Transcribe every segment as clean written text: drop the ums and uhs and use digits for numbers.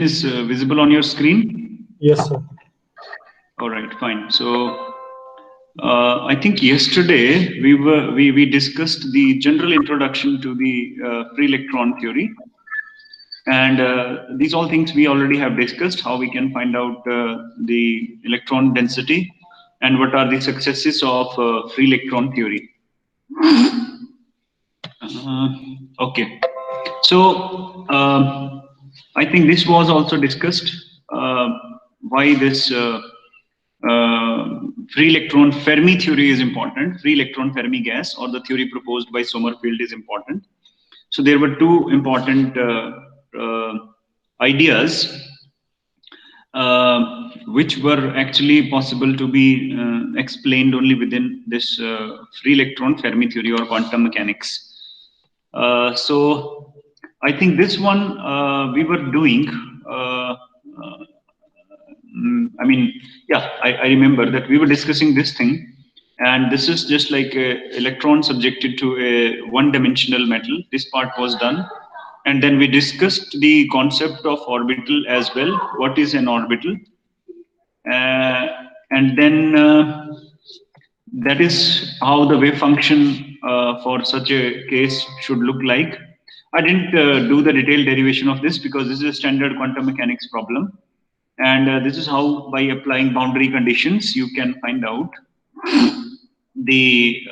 Is visible on your screen? Yes, sir. All right, fine. So I think yesterday we discussed the general introduction to the free electron theory, and these all things we already have discussed. How we can find out the electron density, and what are the successes of free electron theory. Uh, okay. So I think this was also discussed. Uh, why this free electron Fermi theory is important. Free electron Fermi gas, or the theory proposed by Sommerfeld, is important. So there were two important uh, ideas which were actually possible to be explained only within this free electron Fermi theory or quantum mechanics. So I think this one we were doing. I mean, yeah, I remember that we were discussing this thing, and this is just like a electron subjected to a one-dimensional metal. This part was done, and then we discussed the concept of orbital as well. What is an orbital? Uh, and then that is how the wave function for such a case should look like. I didn't do the detailed derivation of this because this is a standard quantum mechanics problem. And this is how, by applying boundary conditions, you can find out the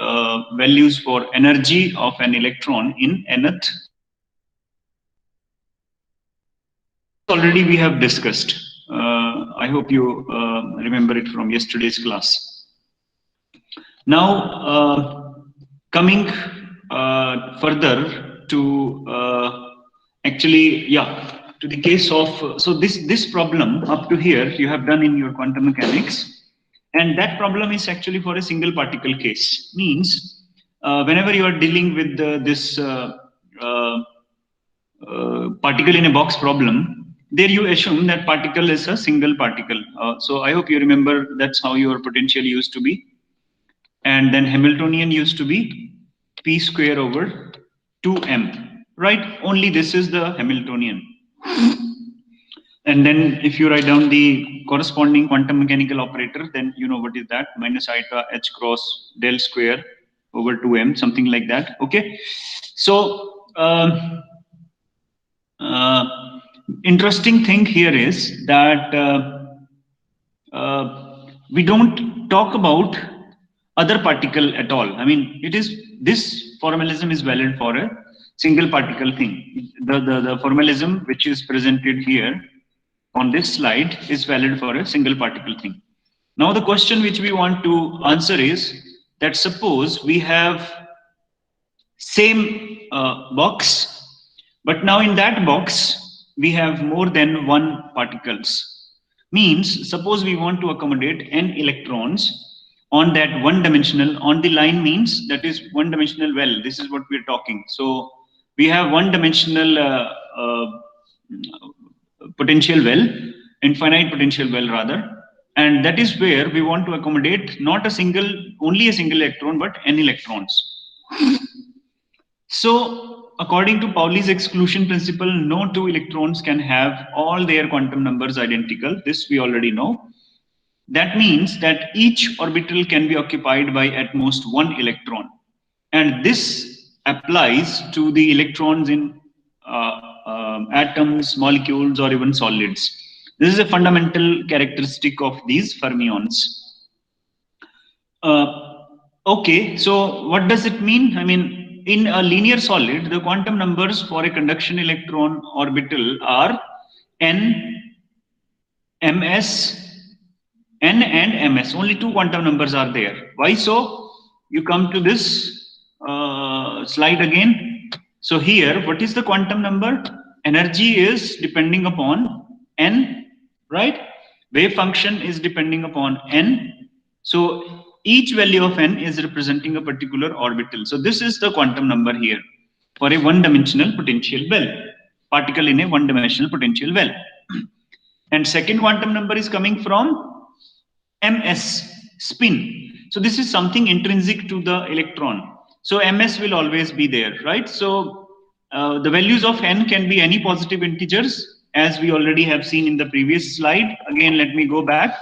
values for energy of an electron in nth. Already we have discussed. I hope you remember it from yesterday's class. Now, coming further to actually, yeah, to the case of so this problem up to here you have done in your quantum mechanics, and that problem is actually for a single particle case. Means whenever you are dealing with this uh, particle in a box problem, there you assume that particle is a single particle. So I hope you remember that's how your potential used to be, and then Hamiltonian used to be p square over 2m, right? Only this is the Hamiltonian. And then if you write down the corresponding quantum mechanical operator, then you know what is that? Minus eta h cross del square over 2m, something like that. Okay. So uh, interesting thing here is that we don't talk about other particle at all. I mean, it is this formalism is valid for a single particle thing. The formalism which is presented here on this slide is valid for a single particle thing. Now, the question which we want to answer is that suppose we have same box, but now in that box we have more than one particles. Means suppose we want to accommodate n electrons on that one dimensional on the line, means that is one dimensional well. This is what we are talking. So we have one dimensional potential well, infinite potential well rather, and that is where we want to accommodate not a single, only a single electron, but n electrons. So, according to Pauli's exclusion principle, no two electrons can have all their quantum numbers identical. This we already know. That means that each orbital can be occupied by at most one electron. And this applies to the electrons in atoms, molecules, or even solids. This is a fundamental characteristic of these fermions. Okay, so what does it mean? I mean, in a linear solid, the quantum numbers for a conduction electron orbital are n, ms, n and ms. Only two quantum numbers are there. Why so? You come to this slide again. So here, what is the quantum number? Energy is depending upon n, right? Wave function is depending upon n. So each value of n is representing a particular orbital. So this is the quantum number here for a one-dimensional potential well, particle in a one-dimensional potential well. And second quantum number is coming from ms, spin. So this is something intrinsic to the electron. So ms will always be there, right? So the values of n can be any positive integers, as we already have seen in the previous slide. Again, let me go back.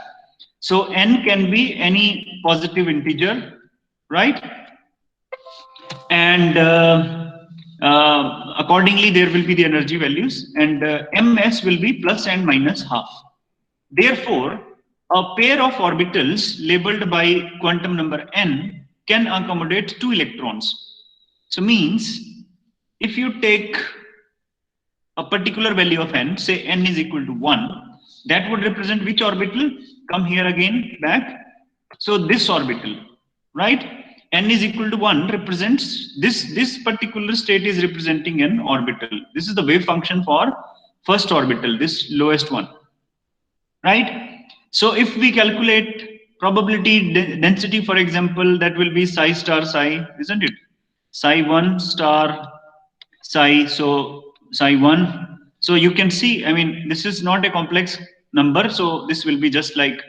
So n can be any positive integer, right? And accordingly, there will be the energy values, and ms will be plus and minus half. Therefore, a pair of orbitals labeled by quantum number n can accommodate 2 electrons. So means if you take a particular value of n, say n is equal to 1, that would represent which orbital? Come here again, back. So this orbital, right? N is equal to 1 represents this particular state is representing an orbital. This is the wave function for first orbital, this lowest one, right? So if we calculate probability density, for example, that will be psi star psi, isn't it? Psi 1 star psi, so psi 1. So you can see, I mean, this is not a complex number, so this will be just like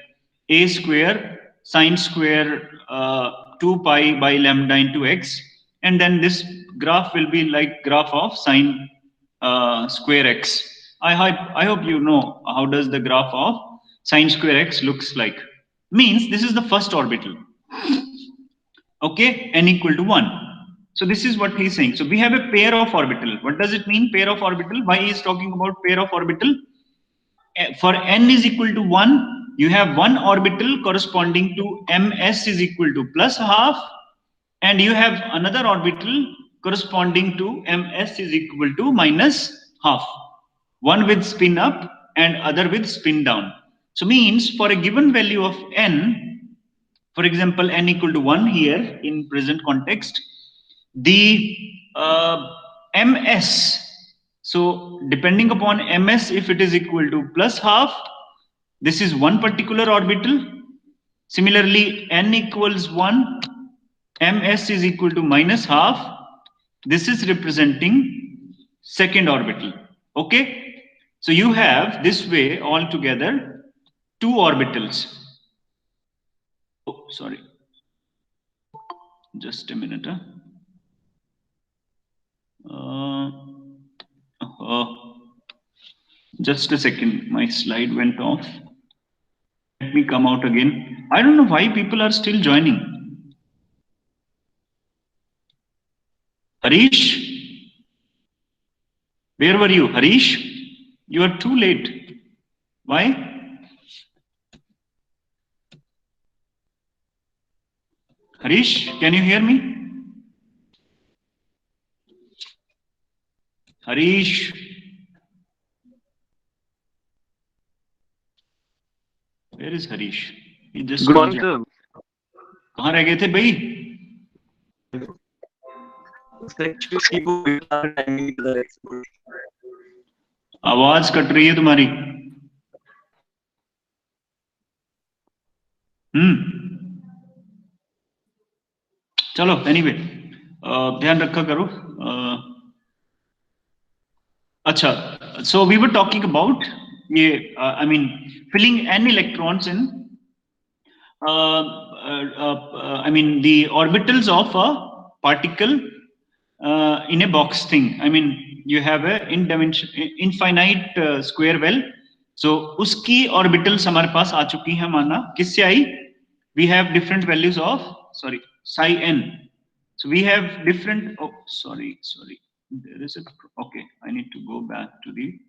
a square sine square 2 pi by lambda into x, and then this graph will be like graph of sine square x. I hope you know how does the graph of sine square x looks like. Means this is the first orbital. Okay, n equal to 1. So this is what he's saying. So we have a pair of orbital. What does it mean, pair of orbital? Why he is talking about pair of orbital? For n is equal to 1, you have one orbital corresponding to ms is equal to plus half, and you have another orbital corresponding to ms is equal to minus half. One with spin up and other with spin down. So means for a given value of n, for example, n equal to 1 here in present context, the ms, so depending upon ms, if it is equal to plus half, this is one particular orbital. Similarly, n equals 1, ms is equal to minus half, this is representing second orbital. Okay, so you have this way altogether 2 orbitals. Oh, sorry, just a minute. Just a second, my slide went off. Let me come out again. I don't know why people are still joining. Harish, where were you? Harish, you are too late. Why? Harish, can you hear me? Harish. Where is Harish? He just Good morning, sir. कहाँ रह गए थे भाई? आवाज cut रही है तुम्हारी. चलो, एनीवे ध्यान रखा करो. अच्छा, so we were talking about ये I mean filling n electrons in I mean the orbitals of a particle in a box thing. I mean you have a infinite square well. So उसकी orbitals हमारे पास आ चुकी हैं. माना किससे आई? We have different values of psi n. So we have different. Oh, sorry. There is a. Okay, I need to go back to the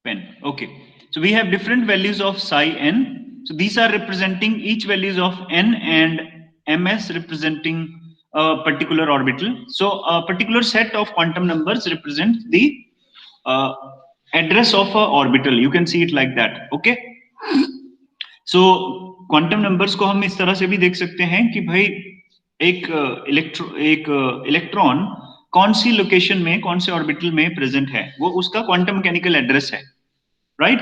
pen. Okay, so we have different values of psi n. So these are representing each values of n and ms representing a particular orbital. So a particular set of quantum numbers represent the address of a orbital. You can see it like that. Okay. So quantum numbers को हम इस तरह से भी देख सकते हैं कि भाई एक इलेक्ट्रॉन कौन सी लोकेशन में, कौन से ऑर्बिटल में प्रेजेंट है, वो उसका क्वांटम मैकेनिकल एड्रेस है, राइट?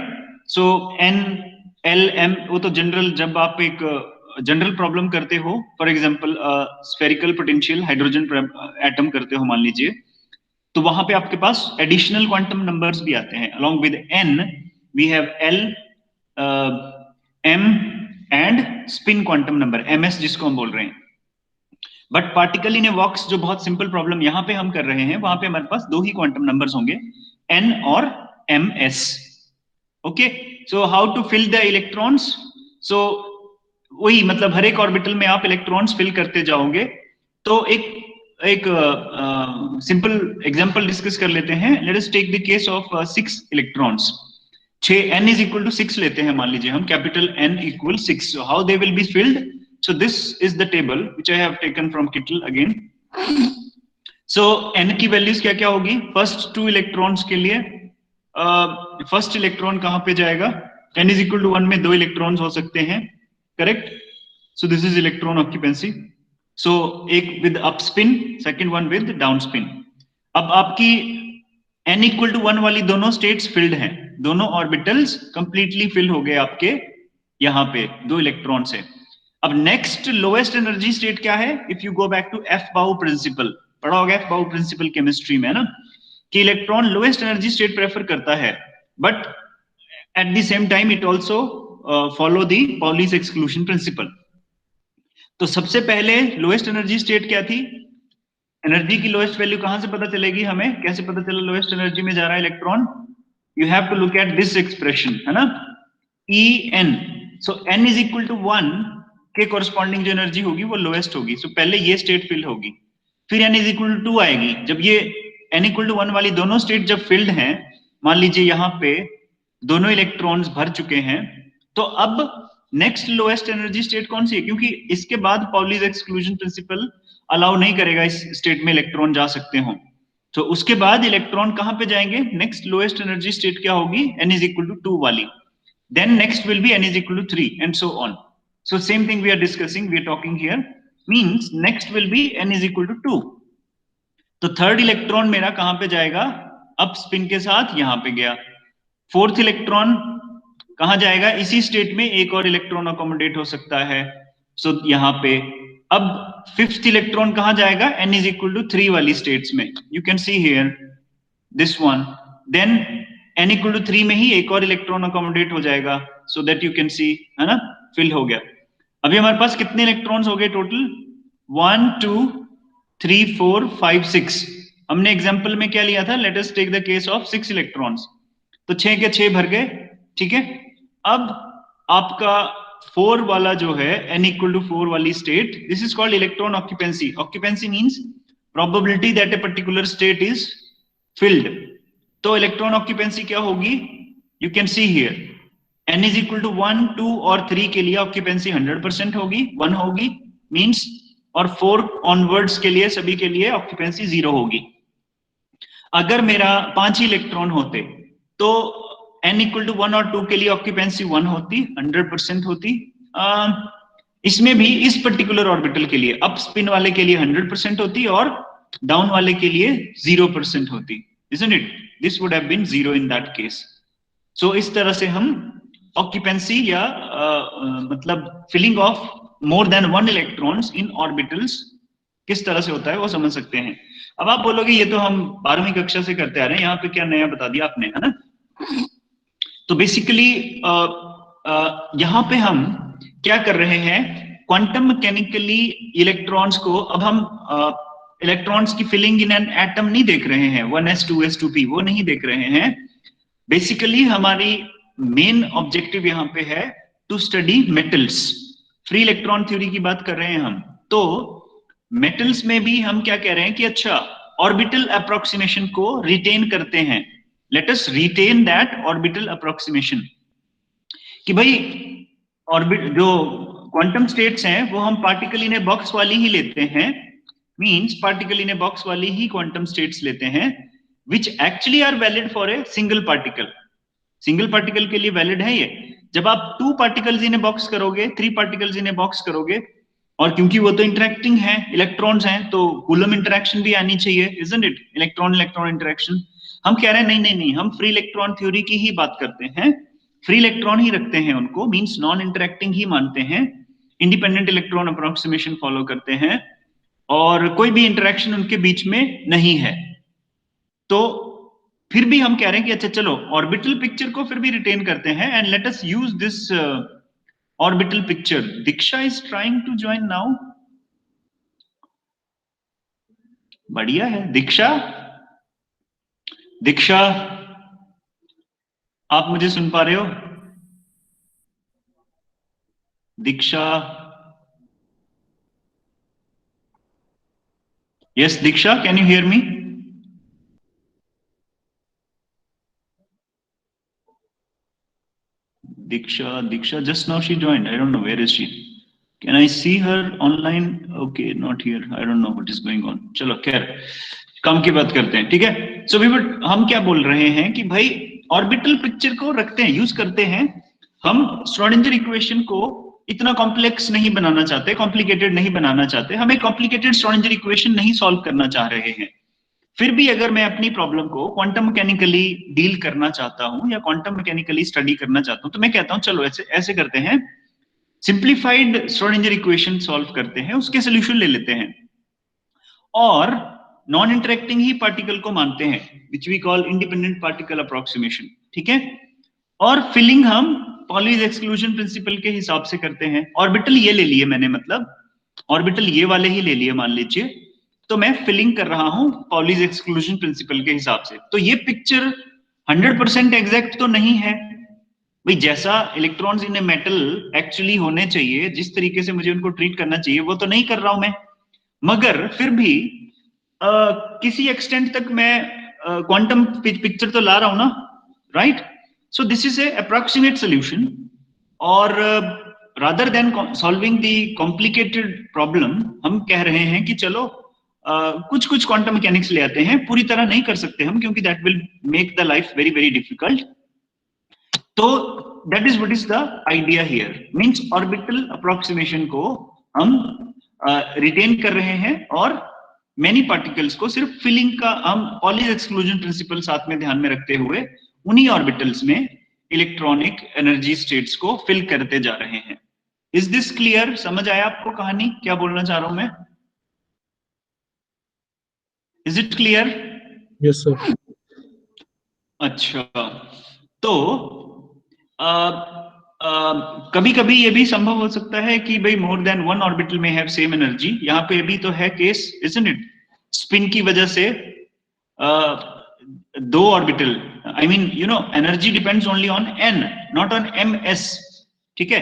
सो एन एल एम, वो तो जनरल, जब आप एक जनरल प्रॉब्लम करते हो, for example spherical potential hydrogen atom करते हो मान लीजिए, तो वहां पे आपके पास एडिशनल क्वांटम नंबर्स भी आते हैं. Along with n we have l, m and spin quantum number ms जिसको हम बोल रहे हैं. But particle in a box, जो बहुत सिंपल प्रॉब्लम यहां पे हम कर रहे हैं, वहां पे हमारे पास 2 ही क्वांटम नंबर्स होंगे, n और ms. Okay, so how to fill the electrons? सो वही मतलब हर एक ऑर्बिटल में आप इलेक्ट्रॉन्स फिल करते जाओगे। तो एक एक सिंपल एग्जांपल डिस्कस कर लेते हैं। Let us take the case of 6 electrons. 6 n is equal to 6 लेते हैं, मान लीजिए हम capital N equal 6। So how they will be filled? So this is the table which I have taken from Kittel again. So n की values क्या क्या होगी? First 2 electrons के लिए फर्स्ट इलेक्ट्रॉन कहां पे जाएगा? n इज इक्वल टू 1 में 2 इलेक्ट्रॉन्स हो सकते हैं, correct? So this is electron occupancy. So एक with up spin, second one with down spin. अब आपकी n इक्वल टू 1 वाली दोनों स्टेट्स फिल्ड हैं, दोनों ऑर्बिटल्स कंप्लीटली फिल हो गए आपके यहां पे 2 इलेक्ट्रॉन से। अब नेक्स्ट लोएस्ट एनर्जी स्टेट क्या है? If you go back to aufbau principle, पढ़ा होगा एफ बाउ प्रिंसिपल केमिस्ट्री में ना, कि electron lowest energy state prefer करता है, but at the same time it also follow the Pauli's exclusion principle. तो सबसे पहले लोएस्ट एनर्जी स्टेट क्या थी? एनर्जी की लोएस्ट वैल्यू कहां से पता चलेगी हमें? कैसे पता चला लोएस्ट एनर्जी में जा रहा है electron? You have to look at this expression, है ना, E n। So n is equal to 1 के कॉरस्पॉन्डिंग जो एनर्जी होगी वो लोएस्ट होगी। सो पहले ये स्टेट फिल होगी, फिर n इज इक्वल टू 2 आएगी। जब ये n इक्वल टू 1 वाली दोनों स्टेट जब फिल्ड हैं, मान लीजिए यहाँ पे दोनों इलेक्ट्रॉन्स भर चुके हैं, तो अब नेक्स्ट लोएस्ट एनर्जी स्टेट कौन सी है? क्योंकि इसके बाद पॉलीज एक्सक्लूजन प्रिंसिपल अलाउ नहीं करेगा इस स्टेट में इलेक्ट्रॉन जा सकते हो। तो उसके बाद इलेक्ट्रॉन कहां पे जाएंगे? नेक्स्ट लोएस्ट एनर्जी स्टेट क्या होगी? n इज इक्वल टू 2 वाली। Then next will be n is equal to 3 and so on. So same thing we are discussing, we are talking here, means next will be n is equal to 2. तो third electron मेरा कहां पे जाएगा? Up spin के साथ यहां पे गया। फोर्थ इलेक्ट्रॉन कहां जाएगा? इसी स्टेट में एक और इलेक्ट्रॉन अकोमोडेट हो सकता है, सो यहां पे। अब फिफ्थ इलेक्ट्रॉन कहां जाएगा? n इज इक्वल टू 3 वाली स्टेट्स में। You can see here this one. Then n equal to 3 में ही एक और इलेक्ट्रॉन अकोमोडेट हो जाएगा, so that you can see, है ना, फिल हो गया। अभी हमारे पास कितने इलेक्ट्रॉन्स हो गए टोटल? 1 2 3 4 5 6। हमने एग्जांपल में क्या लिया था? Let us take the case of 6 electrons. तो 6 के 6 भर गए, ठीक है। अब आपका 4 वाला जो है n इक्वल टू 4 वाली state, this is called electron occupancy. Occupancy means probability that a particular state is filled. तो इलेक्ट्रॉन ऑक्यूपेंसी क्या होगी? You can see here n is equal to 1 2 और 3 के लिए ऑक्यूपेंसी 100% होगी, 1 होगी मींस, और 4 ऑनवर्ड्स के लिए सभी के लिए ऑक्यूपेंसी 0 होगी। अगर मेरा 5 ही इलेक्ट्रॉन होते तो n इक्वल टू 1 और 2 के लिए ऑक्यूपेंसी 1 होती, 100% होती। इसमें भी इस पर्टिकुलर ऑर्बिटल के लिए अप स्पिन वाले के लिए 100% होती और डाउन वाले के लिए 0% होती, isn't it? This would have been 0 in that case. So इस तरह से हम ऑक्यूपेंसी या मतलब filling of more than 1 electrons in orbitals किस तरह से होता है वो समझ सकते हैं। अब आप बोलोगे ये तो हम 12वीं कक्षा से करते आ रहे हैं, यहाँ पे क्या नया बता दिया आपने, है ना? तो बेसिकली यहाँ पे हम क्या कर रहे हैं? क्वांटम मैकेनिकली इलेक्ट्रॉन्स को, अब हम इलेक्ट्रॉन्स की फिलिंग इन एन एटम नहीं देख रहे हैं, 1s 2s 2p, वो नहीं देख रहे हैं। बेसिकली हमारी मेन ऑब्जेक्टिव यहाँ पे है to study metals. Free electron theory की बात कर रहे हैं हम। तो मेटल्स में भी हम क्या कह रहे हैं कि अच्छा, ऑर्बिटल अप्रोक्सीमेशन को रिटेन करते हैं। Let us retain that orbital approximation, कि भाई ऑर्बिट जो क्वांटम स्टेट्स हैं वो हम पार्टिकल इन ए बॉक्स वाली ही लेते हैं, means particle in a box वाली ही क्वांटम स्टेट्स लेते हैं, which actually are valid for a single particle. Single particle के लिए वैलिड है ये। जब आप 2 पार्टिकल्स इन ए बॉक्स करोगे, 3 पार्टिकल्स इन ए बॉक्स करोगे, और क्योंकि वो तो इंटरेक्टिंग है, इलेक्ट्रॉन्स हैं, तो कूलम इंटरेक्शन भी आनी चाहिए, isn't it? Electron electron interaction. हम कह रहे हैं नहीं नहीं नहीं, हम फ्री इलेक्ट्रॉन थ्योरी की ही बात करते हैं, फ्री इलेक्ट्रॉन ही रखते हैं उनको, मींस नॉन इंटरेक्टिंग ही मानते हैं, इंडिपेंडेंट इलेक्ट्रॉन अप्रोक्सीमेशन फॉलो करते हैं, और कोई भी इंटरेक्शन उनके बीच में नहीं है। तो फिर भी हम कह रहे हैं कि अच्छा चलो ऑर्बिटल पिक्चर को फिर भी रिटेन करते हैं, and let us use this orbital picture. Diksha is trying to join now, बढ़िया है। दीक्षा, दीक्षा, आप मुझे सुन पा रहे हो? Diksha? Yes Diksha, can you hear me? Diksha, just now she joined. I don't know where is she. Can I see her online? Okay, not here. I don't know what is going on. चलो खैर, काम की बात करते हैं, ठीक है? So हम क्या बोल रहे हैं कि भाई ऑर्बिटल पिक्चर को रखते हैं, यूज करते हैं। हम श्रोडिंगर इक्वेशन को इतना कॉम्प्लेक्स नहीं बनाना चाहते, कॉम्प्लिकेटेड नहीं बनाना चाहते, हम एक कॉम्प्लिकेटेड श्रोडिंगर इक्वेशन नहीं सॉल्व करना चाह रहे हैं। फिर भी अगर मैं अपनी प्रॉब्लम को क्वांटम मैकेनिकली डील करना चाहता हूं या क्वांटम मैकेनिकली स्टडी करना चाहता हूं, तो मैं कहता हूं चलो ऐसे ऐसे करते हैं, सिंप्लीफाइड श्रोडिंगर इक्वेशन सॉल्व करते हैं, उसके सोल्यूशन ले लेते हैं और नॉन इंटरेक्टिंग ही पार्टिकल को मानते हैं, which we call independent particle approximation, ठीक है? और फिलिंग हम पॉलीज एक्सक्लूजन प्रिंसिपल के हिसाब से करते हैं। ऑर्बिटल ये ले लिए मैंने, मतलब ऑर्बिटल ये वाले ही ले लिए मान लीजिए, तो मैं फिलिंग कर रहा हूं पॉलीज एक्सक्लूजन प्रिंसिपल के हिसाब से। तो ये पिक्चर 100% एग्जैक्ट तो नहीं है भाई, जैसा electrons in a metal actually होने चाहिए, जिस तरीके से मुझे उनको ट्रीट करना चाहिए, वो तो नहीं कर रहा हूं मैं, मगर फिर भी किसी एक्सटेंट तक मैं क्वांटम पिक्चर तो ला रहा हूं ना, right? So this is a approximate solution, और rather than solving the complicated problem, हम कह रहे हैं कि चलो कुछ कुछ क्वांटम मैकेनिक्स ले आते हैं, पूरी तरह नहीं कर सकते हम क्योंकि that will make the life very very difficult. तो that is what is the idea here, means orbital approximation को हम रिटेन कर रहे हैं और मेनी पार्टिकल्स को सिर्फ फिलिंग का हम पॉलीज एक्सक्लूजन प्रिंसिपल साथ में ध्यान में रखते हुए उन्हीं ऑर्बिटल्स में इलेक्ट्रॉनिक एनर्जी स्टेट्स को फिल करते जा रहे हैं। Is this clear? समझ आया आपको कहानी, क्या बोलना चाह रहा हूं मैं? Is it clear? Yes sir. अच्छा, तो कभी कभी ये भी संभव हो सकता है कि भाई मोर देन वन ऑर्बिटल में हैव सेम एनर्जी। यहाँ पे भी तो है केस, इजंट इट? स्पिन की वजह से दो orbital, I mean you know energy depends only on n, not on m s, ठीक है?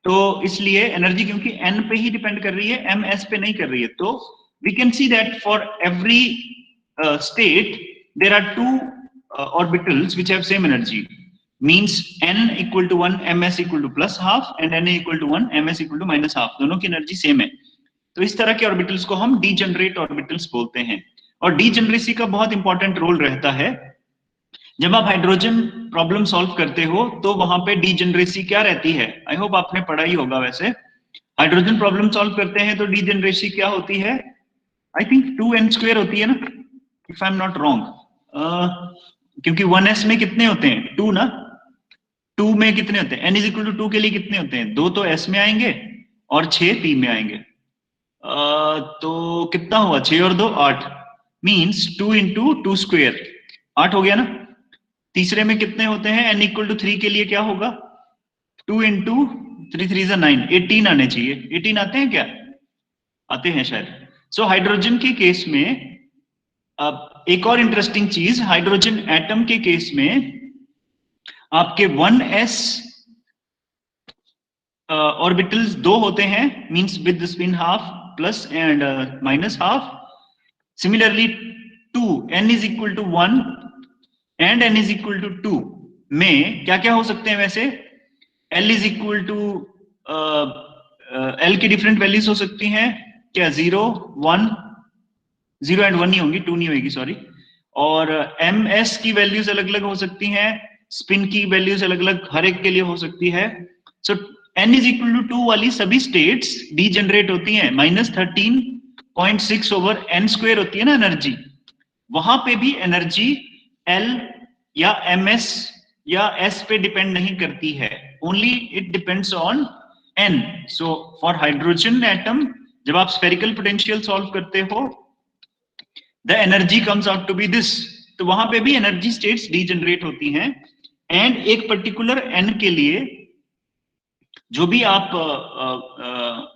तो इसलिए एनर्जी क्योंकि एन पे ही डिपेंड कर रही है, एम एस पे नहीं कर रही है, तो we can see that for every state there are two orbitals which have same energy, means n equal to 1 ms equal to plus half and n equal to 1 ms equal to minus half, दोनों की energy same है। तो इस तरह के orbitals को हम degenerate orbitals बोलते हैं, और डीजेनरेसी का बहुत इंपॉर्टेंट रोल रहता है। जब आप हाइड्रोजन प्रॉब्लम सॉल्व करते हो तो वहां पे डीजेनरेसी क्या रहती है, आई होप आपने पढ़ा ही होगा। वैसे हाइड्रोजन प्रॉब्लम सॉल्व करते हैं तो डीजेनरेसी क्या होती है? आई थिंक 2n² होती है ना, if I am not wrong, क्योंकि 1s में कितने होते हैं? 2 ना, 2 में कितने होते हैं? n इज इक्वल टू 2 के लिए कितने होते हैं? 2 तो s में आएंगे और 6 p में आएंगे, तो कितना हुआ? 6 और 2 8, मींस 2 इंटू 2², 8 हो गया ना। तीसरे में कितने होते हैं? n इक्वल टू 3 के लिए क्या होगा? 2 इंटू 3 3 9, 18 आने चाहिए। 18 आते हैं क्या? आते हैं शायद। सो हाइड्रोजन के केस में अब एक और इंटरेस्टिंग चीज, हाइड्रोजन एटम के केस में आपके 1s ऑर्बिटल्स 2 होते हैं, means with spin half plus and minus half. Similarly 2 n is equal to 1 and n is equal to 2 में क्या क्या हो सकते हैं? वैसे l is equal to l की डिफरेंट वैल्यूज हो सकती हैं क्या? 0 1, 0 एंड 1 नहीं होंगी, 2 नहीं होगी, सॉरी। और ms की वैल्यूज अलग अलग हो सकती हैं, स्पिन की वैल्यूज अलग अलग हर एक के लिए हो सकती है। सो n इज इक्वल टू 2 वाली सभी स्टेट्स डीजेनरेट होती हैं, -13.6 ओवर n² होती है ना एनर्जी। वहां पे भी एनर्जी l या ms या s पे डिपेंड नहीं करती है, only it depends on n। So for hydrogen atom जब आप स्फेरिकल पोटेंशियल सॉल्व करते हो, the energy comes out to be this, तो वहां पे भी एनर्जी स्टेट्स डीजेनरेट होती हैं। एंड एक पर्टिकुलर n के लिए जो भी आप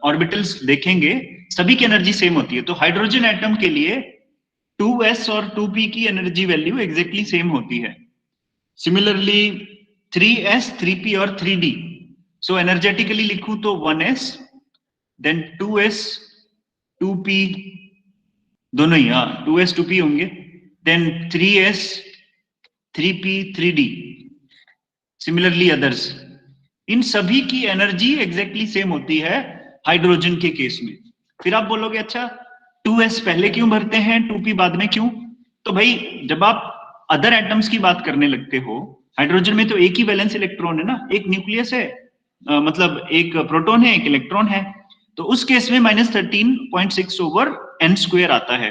ऑर्बिटल्स देखेंगे सभी की एनर्जी सेम होती है। तो हाइड्रोजन एटम के लिए 2s और 2p की एनर्जी वैल्यू एग्जैक्टली सेम होती है। सिमिलरली 3s 3p और 3d। सो एनर्जेटिकली लिखूं तो 1s देन 2s 2p, दोनों ही, हाँ 2s 2p होंगे, then 3s 3p 3d, similarly others. इन सभी की एनर्जी एग्जैक्टली सेम होती है हाइड्रोजन के केस में। फिर आप बोलोगे अच्छा 2s पहले क्यों भरते हैं 2p बाद में क्यों? तो भाई जब आप अदर एटम्स की बात करने लगते हो, हाइड्रोजन में तो एक ही वैलेंस इलेक्ट्रॉन है ना, एक न्यूक्लियस है, मतलब एक प्रोटॉन है एक इलेक्ट्रॉन है, तो उस केस में -13.6/n² आता है।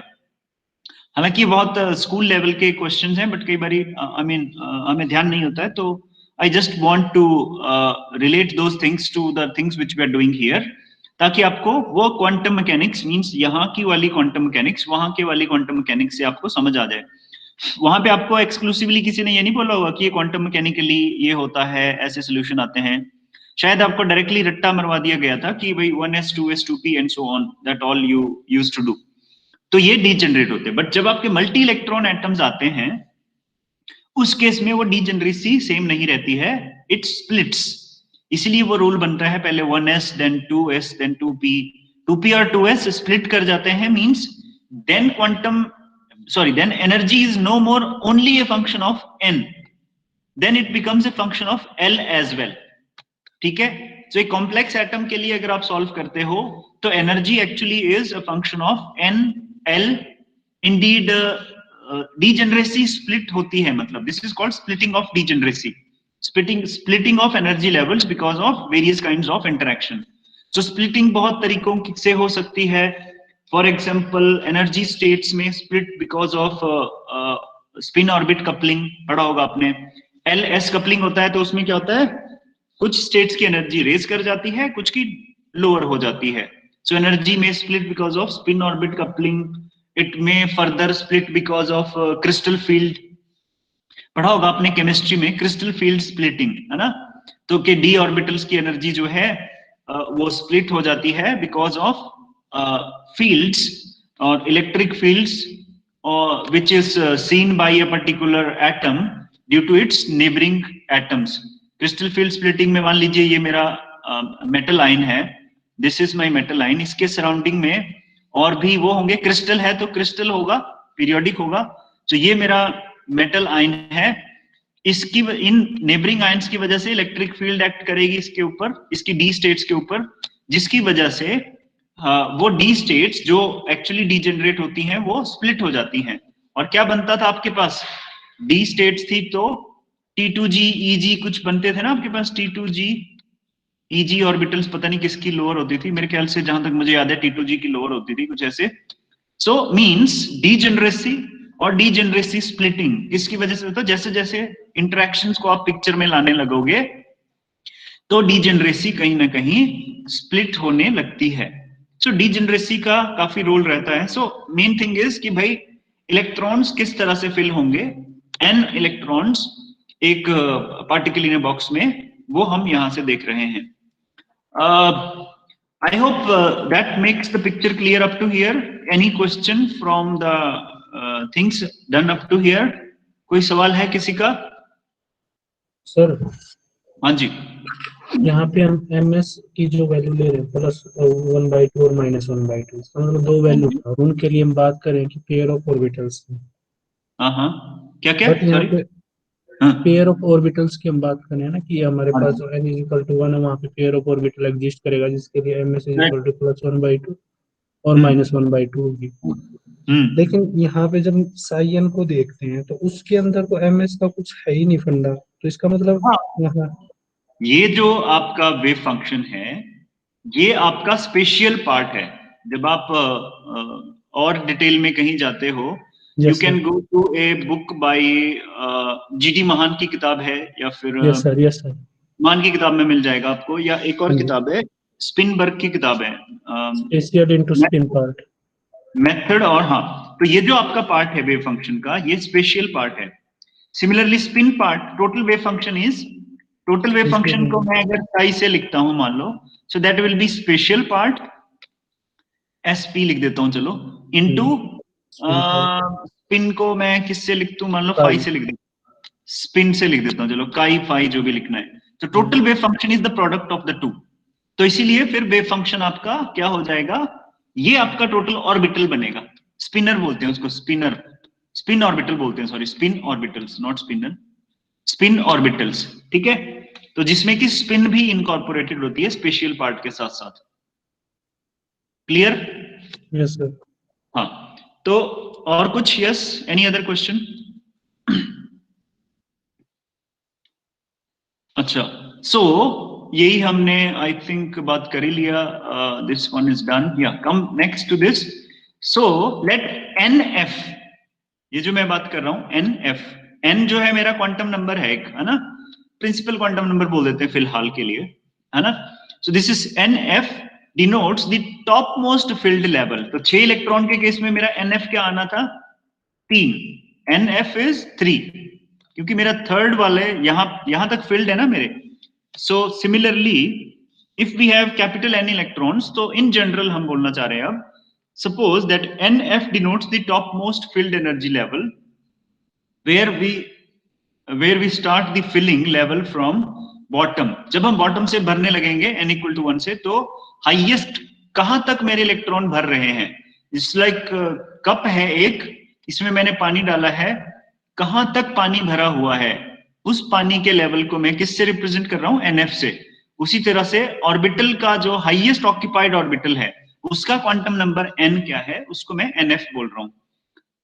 हालांकि ये बहुत स्कूल लेवल के क्वेश्चंस हैं, बट कई बारी आई मीन हमें ध्यान नहीं होता है, तो I just want to relate those things to the things which we are doing here, ताकि आपको वो क्वांटम मैकेनिक्स मींस यहाँ की वाली क्वांटम मैकेनिक्स वहां के वाली क्वांटम मैकेनिक्स से आपको समझ आ जाए। वहां पे आपको एक्सक्लूसिवली किसी ने ये नहीं बोला होगा कि ये क्वांटम मैकेनिकली ये होता है, ऐसे सोल्यूशन आते हैं। शायद आपको डायरेक्टली रट्टा मरवा दिया गया था कि भाई 1s 2s 2p and so on, that all you used to do, तो ये डीजेनरेट होते हैं। बट जब आपके मल्टी इलेक्ट्रॉन एटम्स आते हैं उस केस में वो डीजेनरेसी सेम नहीं रहती है, इट स्प्लिट्स। इसलिए वो रूल बनता है पहले 1s then 2s then 2p, 2p और 2s स्प्लिट कर जाते हैं, means then quantum sorry then energy is no more only a function of n, then it becomes a function of l as well. ठीक है, तो एक complex atom के लिए अगर आप सॉल्व करते हो तो energy actually is a function of n l। Indeed degeneracy split होती है, मतलब this is called splitting of degeneracy, splitting of energy levels because of various kinds of interaction. तो स्प्लिटिंग बहुत तरीकों से हो सकती है। फॉर एग्जांपल एनर्जी स्टेट्स में split because of spin orbit coupling, पढ़ा होगा आपने। एल एस कपलिंग होता है तो उसमें क्या होता है, कुछ स्टेट्स की एनर्जी रेज कर जाती है, कुछ की लोअर हो जाती है। सो एनर्जी में split because of spin orbit coupling, it में further split because of crystal field, पढ़ा होगा आपने केमिस्ट्री में क्रिस्टल फील्ड स्प्लिटिंग, है ना। तो के डी ऑर्बिटल्स की एनर्जी जो है वो स्प्लिट हो जाती है बिकॉज ऑफ फील्ड्स और इलेक्ट्रिक फील्ड्स और which is seen by a particular atom due to its neighbouring atoms. Crystal field splitting में मान लीजिए ये मेरा मेटल आयन है, this is my metal ion, इसके सराउंडिंग में और भी वो होंगे, क्रिस्टल है तो क्रिस्टल होगा, पीरियोडिक होगा। तो ये मेरा मेटल आयन है, इसकी इन नेबरिंग आयंस की वजह से इलेक्ट्रिक फील्ड एक्ट करेगी इसके ऊपर, इसकी डी स्टेट्स के ऊपर, जिसकी वजह से वो डी स्टेट्स जो एक्चुअली डीजेनरेट होती हैं वो स्प्लिट हो जाती हैं। और क्या बनता था आपके पास, डी स्टेट्स थी तो T2G EG कुछ बनते थे ना आपके पास, T2G EG ऑर्बिटल्स, पता नहीं किसकी लोअर होती थी, मेरे ख्याल से जहां तक मुझे याद है T2G की लोअर होती थी कुछ ऐसे। सो मींस डीजेनरेसी और डीजेनरेसी स्प्लिटिंग किसकी वजह से होता है, जैसे जैसे इंटरेक्शंस को आप पिक्चर में लाने लगोगे तो डीजेनरेसी कहीं ना कहीं स्प्लिट होने लगती है। सो डीजेनरेसी का काफी रोल रहता है। सो मेन थिंग इज कि भाई इलेक्ट्रॉन्स किस तरह से फिल होंगे, n इलेक्ट्रॉन्स एक पार्टिकल इन अ बॉक्स में, वो हम यहां से देख रहे हैं। I hope that makes the picture clear up to here. Any question from the things done up to here? कोई सवाल है किसी का? सर हाँ जी, यहाँ पे हम ms की जो वैल्यू ले रहे हैं +1/2 और -1/2, मतलब दो वैल्यू है, और उनके लिए हम बात करें कि पेयर ऑफ ऑर्बिटल्स में। हाँ हाँ, क्या क्या, बट यहाँ सॉरी, पे हाँ पेयर ऑफ ऑर्बिटल्स की हम बात करें ना कि हमारे हाँ पास जो n = 1 है, वहाँ पे पेयर ऑफ ऑर्बिटल एग्जिस्ट करेगा, जिसके लिए ms = +1/2 और -1/2 होगी। लेकिन यहाँ पे जब साइन को देखते हैं तो उसके अंदर तो ms का कुछ है ही नहीं फंडा, तो इसका मतलब हाँ, यहाँ ये जो आपका वेव फंक्शन है ये आपका स्पेशियल पार्ट है। जब आप और डिटेल में कहीं जाते हो, you yes can sir, go to a book by GD Mahan की किताब है, या फिर यस सर, यस सर, महान की किताब में मिल जाएगा आपको, या एक और हाँ जी, किताब है स्पिनबर्ग की किताब है, spatial into spin part. Method. और हाँ, तो ये जो आपका पार्ट है वेव फंक्शन का, ये स्पेशियल पार्ट है। Similarly spin part, total wave function is, total wave function को मैं अगर साई से लिखता हूं मान लो, so that will be special part, SP लिख देता हूं चलो, इनटू स्पिन को मैं किससे लिख दूं, मान लो फाई से लिख दूं, स्पिन से लिख देता हूं, चलो काई फाई जो भी लिखना है। तो total wave function is the product of the two. तो इसीलिए फिर वेव फंक्शन आपका क्या हो जाएगा, ये आपका टोटल ऑर्बिटल बनेगा। स्पिनर बोलते हैं उसको, स्पिनर, स्पिन ऑर्बिटल बोलते हैं, sorry spin orbitals not spinner, spin orbitals. ठीक है, तो जिसमें कि स्पिन भी इनकॉर्पोरेटेड होती है स्पेशियल पार्ट के साथ साथ। क्लियर? Yes sir. हाँ, तो और कुछ? Yes, any other question? अच्छा, सो यही हमने आई थिंक बात कर ही लिया। This one is done. या come next to this. So let N F, ये जो मैं बात कर रहा हूं एन एफ, एन जो है मेरा क्वांटम नंबर है एक, है ना, प्रिंसिपल क्वांटम नंबर बोल देते हैं फिलहाल के लिए, है ना। सो this is an f denotes the topmost field level. तो 6 इलेक्ट्रॉन के केस में मेरा एन एफ क्या आना था, 3। एन एफ इज 3, क्योंकि मेरा थर्ड वाले यहां तक फील्ड है ना मेरे। So similarly if we have capital n electrons, तो इन जनरल हम बोलना चाह रहे हैं अब, suppose that n f denotes the topmost field energy level where we start the filling level from bottom। जब हम बॉटम से भरने लगेंगे n इक्वल टू 1 से, तो हाईएस्ट कहां तक मेरे इलेक्ट्रॉन भर रहे हैं। इट्स लाइक कप है एक, इसमें मैंने पानी डाला है, कहां तक पानी भरा हुआ है, उस पानी के लेवल को मैं किससे रिप्रेजेंट कर रहा हूं, एनएफ से। उसी तरह से ऑर्बिटल का जो हाईएस्ट ऑक्यूपाइड ऑर्बिटल है, उसका क्वांटम नंबर n क्या है, उसको मैं nf बोल रहा हूं।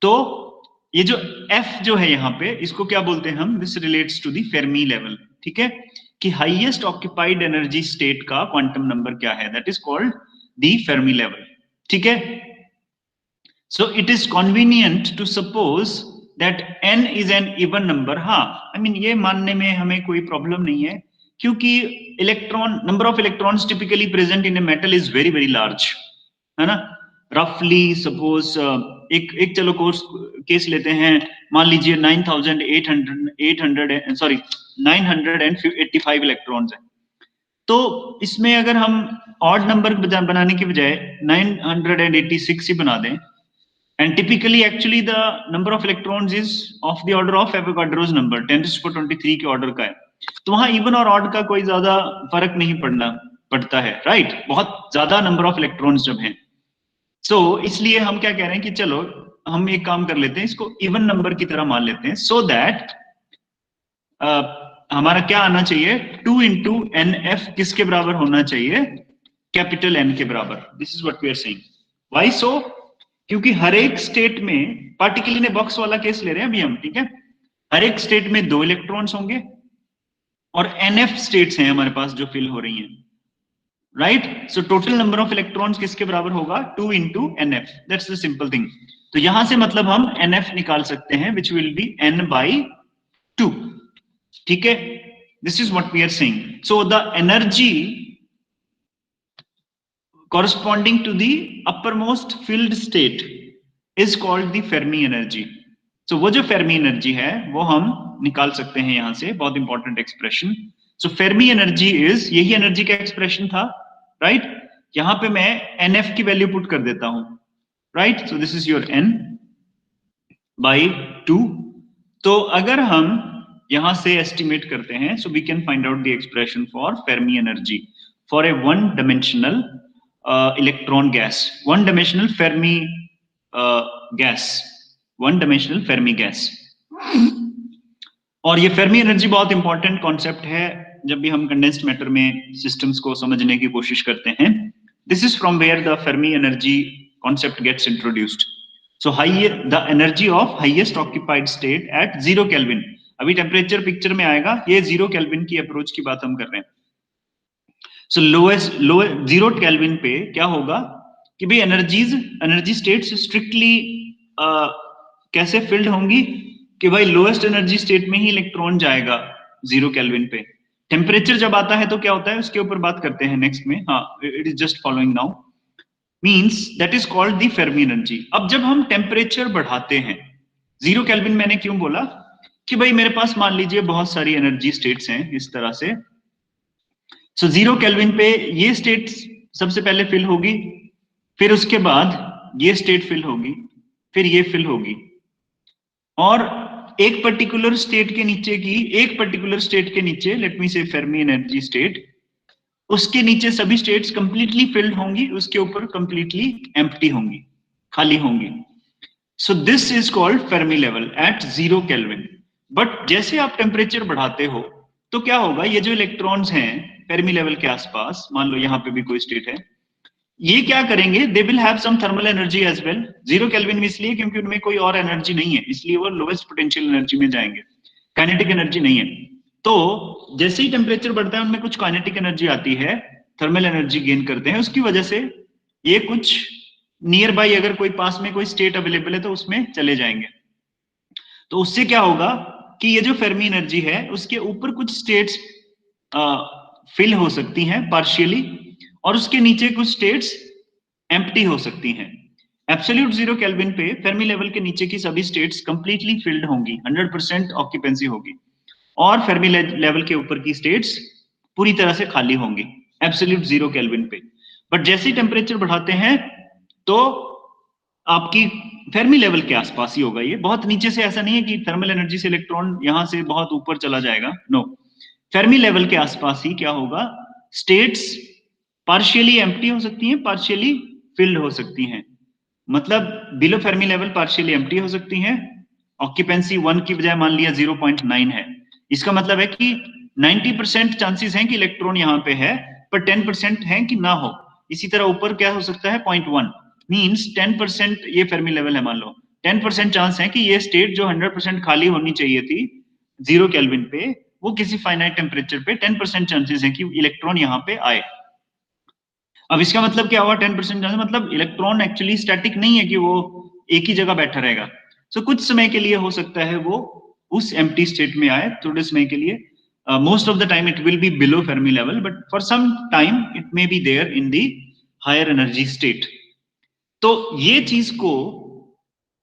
तो ये जो f जो है यहाँ पे, इसको क्या बोलते हैं हम, this relates to the Fermi level. ठीक है, कि हाईएस्ट ऑक्यूपाइड एनर्जी स्टेट का क्वांटम नंबर क्या है, that is called the Fermi level. ठीक है, so it is convenient to suppose that n is an even number. हाँ, आई मीन ये मानने में हमें कोई प्रॉब्लम नहीं है, क्योंकि electron, number of electrons typically present in a metal is very very large, है ना। रफली सपोज एक चलो कोर्स केस लेते हैं, मान लीजिए 985 इलेक्ट्रॉन्स हैं। तो इसमें अगर हम ऑड नंबर बनाने की बजाय 986 ही बना दें, and typically actually the number of electrons is of the order of Avogadro's number, 10⁻23 के ऑर्डर का है। तो वहां इवन और ऑड का कोई ज्यादा फर्क नहीं पड़ता है, राइट, बहुत ज्यादा नंबर ऑफ इलेक्ट्रॉन्स जब हैं। सो इसलिए हम क्या कह रहे हैं कि चलो हम एक काम कर लेते हैं, इसको इवन नंबर की तरह मान लेते हैं, सो दैट हमारा क्या आना चाहिए, 2 इंटू एन एफ किसके बराबर होना चाहिए, कैपिटल एन के बराबर। This is what we are saying. Why so, क्योंकि हर एक स्टेट में, पार्टिकली बॉक्स वाला केस ले रहे हैं अभी हम, ठीक है, हर एक स्टेट में 2 इलेक्ट्रॉन्स होंगे और एनएफ स्टेट्स हैं हमारे पास जो फिल हो रही हैं, right. So total number of electrons किसके बराबर होगा, 2 into NF, that's the simple thing. तो यहां से मतलब हम एनएफ निकाल सकते हैं, which will be n by 2। ठीक है, this is what we are saying. So the energy corresponding to the uppermost filled state is called the Fermi energy। so वो जो Fermi energy है वो हम निकाल सकते हैं यहां से, बहुत important expression. so Fermi energy is, यही एनर्जी का एक्सप्रेशन था, राइट। यहां पे मैं NF की वैल्यू पुट कर देता हूं, right. so this is your n by 2। तो अगर हम यहां से एस्टिमेट करते हैं, so we can find out the expression for Fermi energy for a one dimensional electron gas, one dimensional Fermi gas, one dimensional Fermi gas। और ये Fermi energy बहुत इंपॉर्टेंट कॉन्सेप्ट है जब भी हम कंडेंस्ड मैटर में सिस्टम्स को समझने की कोशिश करते हैं। This is from where the Fermi energy concept gets introduced. So higher the energy of highest occupied state at 0 kelvin. अभी टेम्परेचर पिक्चर में आएगा, ये 0 केल्विन की अप्रोच की बात हम कर रहे हैं। सो लोएस्ट 0 केल्विन पे क्या होगा कि भाई एनर्जी स्टेट्स स्ट्रिक्टली कैसे फिल्ड होंगी कि भाई लोएस्ट एनर्जी स्टेट में ही इलेक्ट्रॉन जाएगा 0 केल्विन पे। टेम्परेचर जब आता है तो क्या होता है, उसके ऊपर बात करते हैं नेक्स्ट में। हाँ, it is just following now, means that is called the Fermi energy. अब जब हम टेम्परेचर बढ़ाते हैं, 0 केल्विन मैंने क्यों बोला कि भाई मेरे पास मान लीजिए बहुत सारी एनर्जी स्टेट्स हैं इस तरह से। सो 0 केल्विन पे ये स्टेट सबसे पहले फिल होगी, फिर उसके बाद ये स्टेट फिल होगी, फिर ये फिल होगी, और एक पर्टिकुलर स्टेट के नीचे लेट मी से फेर्मी एनर्जी स्टेट, उसके नीचे सभी स्टेट्स कंप्लीटली फिल्ड होंगी, उसके ऊपर कंप्लीटली एम्प्टी होंगी, खाली होंगी। So this is called Fermi level at 0 kelvin. But जैसे आप टेम्परेचर बढ़ाते हो तो क्या होगा, ये जो इलेक्ट्रॉन्स हैं फेर्मी लेवल के आसपास, मान लो यहाँ पे भी कोई स्टेट है, ये क्या करेंगे, they will have some thermal energy as well. 0 kelvin में इसलिए क्योंकि उनमें कोई और एनर्जी नहीं है, इसलिए वो लोएस्ट पोटेंशियल एनर्जी में जाएंगे, काइनेटिक एनर्जी नहीं है। तो जैसे ही टेम्परेचर बढ़ता है उनमें कुछ काइनेटिक एनर्जी आती है, थर्मल एनर्जी गेन करते हैं, उसकी वजह से ये कुछ नियर बाई अगर कोई पास में कोई स्टेट अवेलेबल है तो उसमें चले जाएंगे। तो उससे क्या होगा कि ये जो फेर्मी एनर्जी है उसके ऊपर कुछ स्टेट्स फिल हो सकती हैं पार्शियली, और उसके नीचे कुछ स्टेट्स एम्प्टी हो सकती हैं। एब्सोल्यूट 0 केल्विन पे फेर्मी लेवल के नीचे की सभी स्टेट्स कंप्लीटली फिल्ड होंगी, 100% ऑक्यूपेंसी होगी, और फेर्मी लेवल के ऊपर की स्टेट्स पूरी तरह से खाली होंगी एब्सोल्यूट 0 केल्विन पे। बट जैसे ही टेम्परेचर बढ़ाते हैं तो आपकी फेर्मी लेवल के आसपास ही होगा, ये बहुत नीचे से ऐसा नहीं है कि थर्मल एनर्जी से इलेक्ट्रॉन यहां से बहुत ऊपर चला जाएगा, नो, फेर्मी लेवल के आसपास ही क्या होगा, स्टेट्स पार्शियली एम्प्टी हो सकती हैं, पार्शियली फिल्ड हो सकती हैं। मतलब below Fermi level partially empty हो सकती हैं, ऑक्यूपेंसी 1 की बजाय मान लिया 0.9 है, इसका मतलब है कि 90% चांसेस हैं कि इलेक्ट्रॉन यहां पे है, पर 10% है कि ना हो। इसी तरह ऊपर क्या हो सकता है, 0.1 मींस 10% ये फेर्मी लेवल है, मान लो 10% चांस है कि ये स्टेट जो 100% खाली होनी चाहिए थी 0 केल्विन पे, वो किसी फाइनाइट टेम्परेचर पे 10% चांसेस है कि इलेक्ट्रॉन यहां पे आए। अब इसका मतलब क्या हुआ, 10% चांस मतलब इलेक्ट्रॉन एक्चुअली स्टैटिक नहीं है कि वो एक ही जगह बैठा रहेगा। सो कुछ समय के लिए हो सकता है वो उस एम्प्टी स्टेट में आए, थोड़े समय के लिए। Most of the time it will be below Fermi level, but for some time it may be there in the higher energy state. तो ये चीज को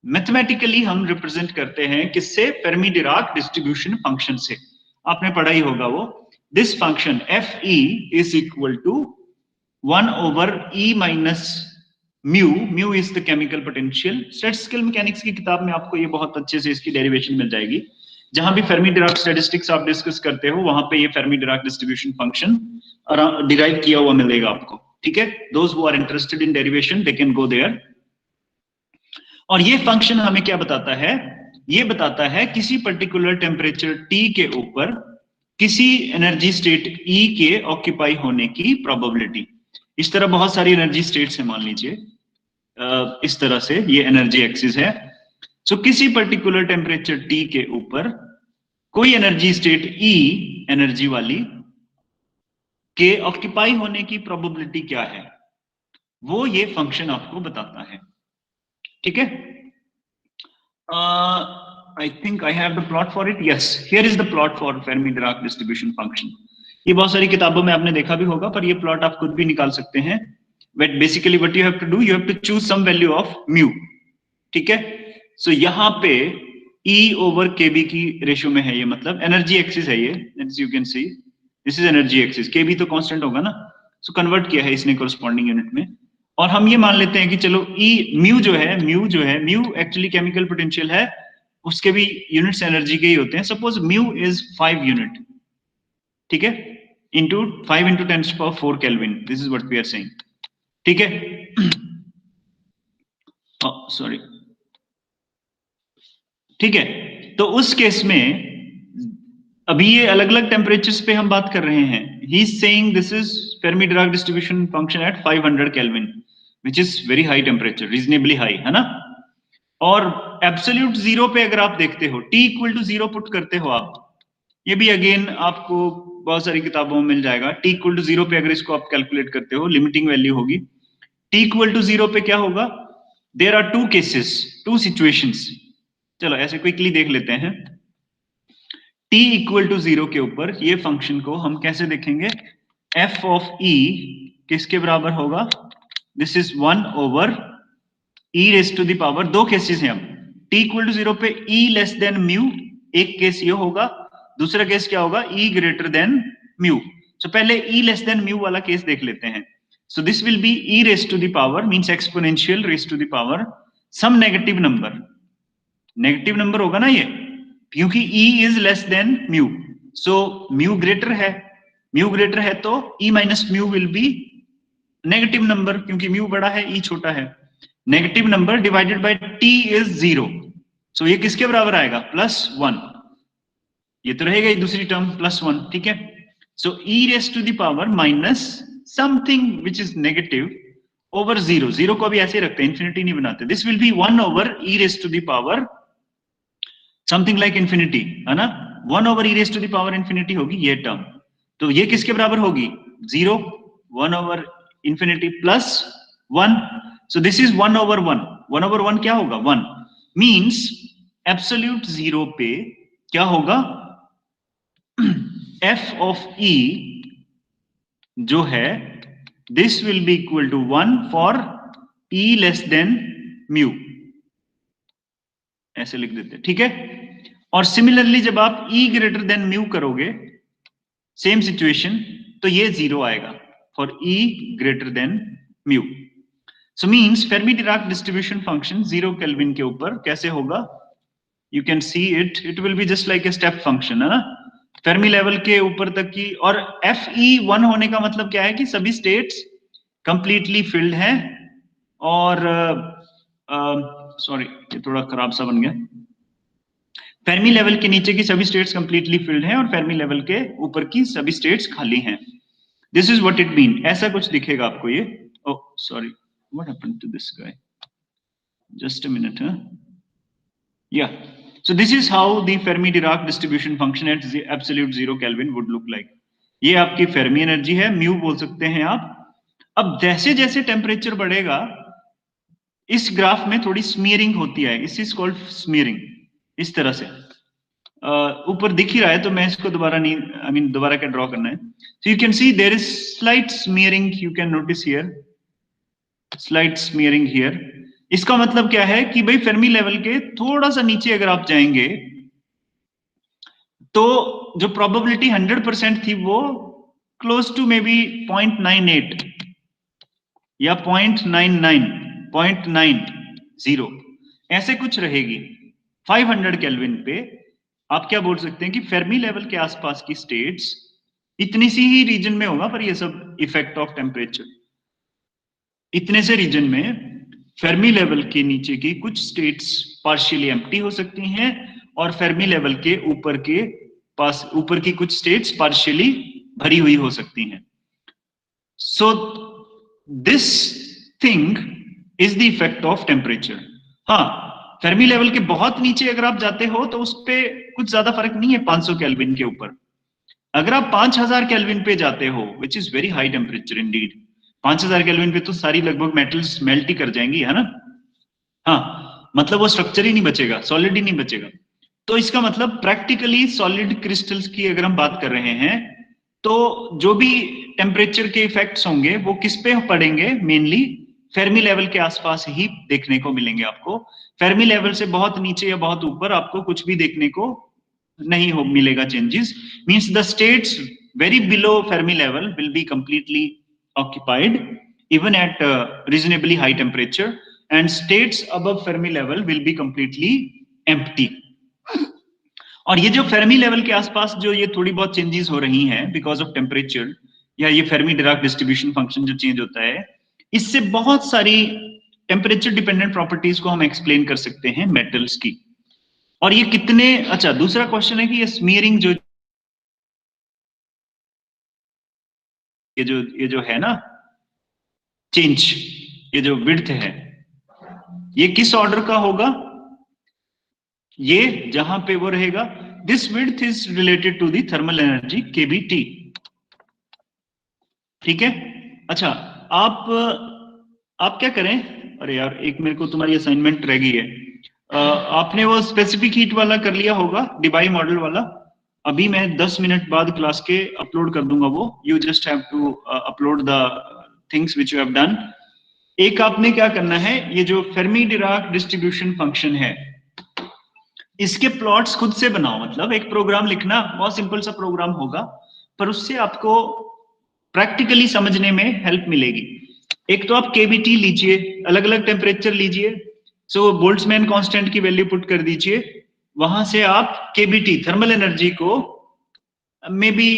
मैथमेटिकली हम रिप्रेजेंट करते हैं किससे, फेर्मी डिराक डिस्ट्रीब्यूशन फंक्शन से। आपने पढ़ा ही होगा वो, this function F E is equal to 1 over E minus mu, mu is the chemical potential। Statistical mechanics की किताब में आपको ये बहुत अच्छे से इसकी डेरिवेशन मिल जाएगी, जहां भी फेर्मी डिराक स्टैटिस्टिक्स आप डिस्कस करते हो वहां पे ये Fermi Dirac distribution function derive किया हुआ मिलेगा आपको, ठीक है। Those who are interested in derivation they can go there. और ये फंक्शन हमें क्या बताता है, ये बताता है किसी पर्टिकुलर टेम्परेचर T के ऊपर किसी एनर्जी स्टेट E के ऑक्यूपाई होने की प्रोबेबिलिटी। इस तरह बहुत सारी एनर्जी स्टेट्स है, मान लीजिए इस तरह से ये एनर्जी एक्सिस है। सो किसी पर्टिकुलर टेम्परेचर T के ऊपर कोई एनर्जी स्टेट E एनर्जी वाली के ऑक्यूपाई होने की प्रोबेबिलिटी क्या है, वो ये फंक्शन आपको बताता है, ठीक है। I think I have the plot for it. Yes, here is the plot for Fermi-Dirac distribution function. ये बहुत सारी किताबों में आपने देखा भी होगा, पर ये प्लॉट आप खुद भी निकाल सकते हैं। But basically what you have to do, you have to choose some value of mu, ठीक है। So यहाँ पे E over KB की रेशियो में है ये, मतलब एनर्जी एक्सिस है ये, as you can see, this is energy axis, KB तो कांस्टेंट होगा ना, so कन्वर्ट किया है इसने कोरस्पॉन्डिंग यूनिट में। और हम ये मान लेते हैं कि चलो E म्यू जो है म्यू एक्चुअली केमिकल पोटेंशियल है, उसके भी यूनिट्स एनर्जी के ही होते हैं। सपोज म्यू इज 5 यूनिट, ठीक है, into 5 into 10⁴ kelvin, this is what we are saying, ठीक है। सॉरी, ठीक है। तो उस केस में अभी ये अलग अलग टेम्परेचर्स पे हम बात कर रहे हैं। He is saying this is Fermi Dirac distribution function at 500 kelvin, which is very high temperature, reasonably high, है ना। और एब्सोल्यूट 0 पे अगर आप देखते हो, T इक्वल टू 0 पुट करते हो आप, ये भी अगेन आपको बहुत सारी किताबों में मिल जाएगा। T इक्वल टू 0 पे अगर इसको आप कैलकुलेट करते हो, लिमिटिंग वैल्यू होगी। T इक्वल टू 0 पे क्या होगा, देयर आर 2 केसेस, 2 सिचुएशंस। चलो ऐसे क्विकली देख लेते हैं। T इक्वल टू 0 के ऊपर ये फंक्शन को हम कैसे देखेंगे, f ऑफ E किसके बराबर होगा, this is 1 over E raise to the power, 2 cases हैं अब। T इक्वल टू 0 पे E लेस देन म्यू, एक केस ये होगा, दूसरा केस क्या होगा, E greater than mu. So पहले E लेस देन म्यू वाला केस देख लेते हैं। So this will be E raise to the power, means exponential raise to the power some negative number, negative number होगा ना ये, क्योंकि E is less than mu, so mu greater है तो E minus mu will be negative number, क्योंकि mu बड़ा है E छोटा है। Negative number divided by T is 0, सो ये किसके बराबर आएगा? +1। ये तो रहेगा ही दूसरी टर्म +1, ठीक है। So E raise to the power minus something which is negative over 0, 0 को अभी ऐसे रखते हैं, इंफिनिटी नहीं बनाते। This will be 1 over E raise to the power something like infinity, है ना। 1 over E raise to the power infinity होगी ये टर्म, तो ये किसके बराबर होगी? 0, 1 over infinity +1, so this is 1 over 1। 1 over 1 क्या होगा? 1 मींस एब्सोल्यूट 0 पे क्या होगा? f ऑफ E जो है this will be equal to 1 for E less than mu, ऐसे लिख देते हैं, ठीक है। और सिमिलरली जब आप E ग्रेटर देन म्यू करोगे, सेम सिचुएशन, तो ये 0 आएगा for E greater than mu. So means Fermi Dirac distribution function 0 kelvin के ऊपर कैसे होगा? You can see it will be just like a step function, है ना। फेर्मी लेवल के ऊपर तक की, और FE1 होने का मतलब क्या है कि सभी स्टेट्स कंप्लीटली फिल्ड हैं, और सॉरी ये थोड़ा खराब सा बन गया। फेर्मी लेवल के नीचे की सभी स्टेट्स कंप्लीटली फिल्ड हैं और फेर्मी लेवल के ऊपर की सभी स्टेट्स खाली हैं। This is what it mean, ऐसा कुछ दिखेगा आपको ये। Oh sorry, what happened to this guy, just a minute. Yeah, so this is how the Fermi-Dirac distribution function at absolute 0 Kelvin would look like. ये आपकी Fermi energy है, mu बोल सकते हैं आप। अब जैसे जैसे टेम्परेचर बढ़ेगा, इस ग्राफ में थोड़ी स्मीयरिंग होती है, इस इज कॉल्ड स्मीयरिंग, इस तरह से ऊपर दिख ही रहा है, तो मैं इसको दोबारा नहीं, आई मीन दोबारा क्या ड्रॉ करना है। So you can see there is slight smearing, you can notice here slight smearing here. इसका मतलब क्या है कि भाई फेर्मी लेवल के थोड़ा सा नीचे अगर आप जाएंगे तो जो प्रोबेबिलिटी 100% थी वो क्लोज टू मे बी 0.98 या 0.99, 0.90 ऐसे कुछ रहेगी। 500 केल्विन पे आप क्या बोल सकते हैं कि फेर्मी लेवल के आसपास की स्टेट्स इतनी सी ही रीजन में होगा, पर ये सब इफेक्ट ऑफ टेम्परेचर, इतने से रीजन में फेर्मी लेवल के नीचे की कुछ स्टेट्स पार्शियली एम्प्टी हो सकती हैं और फेर्मी लेवल के ऊपर की कुछ स्टेट्स पार्शियली भरी हुई हो सकती हैं। So this thing is the effect of temperature. हाँ, फेर्मी लेवल के बहुत नीचे अगर आप जाते हो तो उस पे कुछ ज्यादा फर्क नहीं है 500 केल्विन के ऊपर। अगर आप 5000 केल्विन पे जाते हो, which is very high temperature Indeed, 5000 kelvin पे तो सारी लगभग मेटल्स मेल्ट ही कर जाएंगी, है ना। हाँ, मतलब वो स्ट्रक्चर ही नहीं बचेगा, सॉलिड ही नहीं बचेगा। तो इसका मतलब प्रैक्टिकली सॉलिड क्रिस्टल्स की अगर हम बात कर रहे हैं तो जो भी टेम्परेचर के इफेक्ट्स होंगे वो किस पे पड़ेंगे? मेनली फेर्मी लेवल के आसपास ही देखने को मिलेंगे आपको। फेर्मी लेवल से बहुत नीचे या बहुत ऊपर आपको कुछ भी देखने को नहीं हो मिलेगा changes. Means the states very below Fermi level will be completely occupied even at reasonably high temperature, and states above Fermi level will be completely empty. और ये जो फेर्मी लेवल के आसपास जो ये थोड़ी बहुत चेंजेस हो रही हैं बिकॉज ऑफ टेम्परेचर, या ये फेर्मी डिराक डिस्ट्रीब्यूशन फंक्शन जो चेंज होता है, इससे बहुत सारी टेम्परेचर डिपेंडेंट प्रॉपर्टीज को हम एक्सप्लेन कर सकते हैं मेटल्स की। और ये कितने, अच्छा दूसरा क्वेश्चन है कि ये स्मीयरिंग ये जो है ना चेंज, ये जो विड्थ है, ये किस ऑर्डर का होगा? ये जहां पे वो रहेगा, this width is related to the thermal energy kBT, ठीक है। अच्छा, आप क्या करें, अरे यार एक मेरे को तुम्हारी असाइनमेंट रह गई है। आपने वो स्पेसिफिक हीट वाला कर लिया होगा, डिबाई मॉडल वाला। अभी मैं 10 मिनट बाद क्लास के अपलोड कर दूंगा वो। You just have to upload the things which you have done. एक आपने क्या करना है, ये जो फेर्मी डिराक डिस्ट्रीब्यूशन फंक्शन है इसके प्लॉट्स खुद से बनाओ। मतलब एक प्रोग्राम लिखना, बहुत सिंपल सा प्रोग्राम होगा, पर उससे आपको प्रैक्टिकली समझने में हेल्प मिलेगी। एक तो आप kBT लीजिए, अलग अलग टेम्परेचर लीजिए, सो बोल्ट्जमैन कांस्टेंट की वैल्यू पुट कर दीजिए, वहां से आप केबीटी थर्मल एनर्जी को मे बी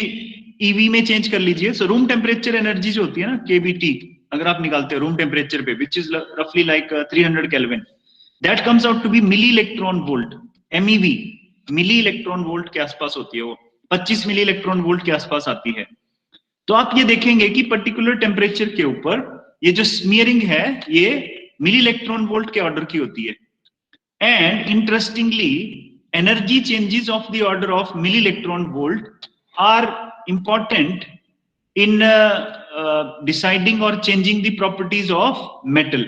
ईवी में चेंज कर लीजिए। सो रूम टेम्परेचर एनर्जी जो होती है ना केबीटी, अगर आप निकालते हो रूम टेम्परेचर पे, विच इज रफली like 300 kelvin, that comes out to be milli electron volt, meV, milli electron volt के आसपास होती है वो, 25 मिली इलेक्ट्रॉन वोल्ट के आसपास आती है। तो आप ये देखेंगे कि पर्टिकुलर टेम्परेचर के ऊपर ये जो स्मीयरिंग है ये मिली इलेक्ट्रॉन वोल्ट के ऑर्डर की होती है। And interestingly energy changes of the order of milli electron volt are important in deciding or changing the properties of metal.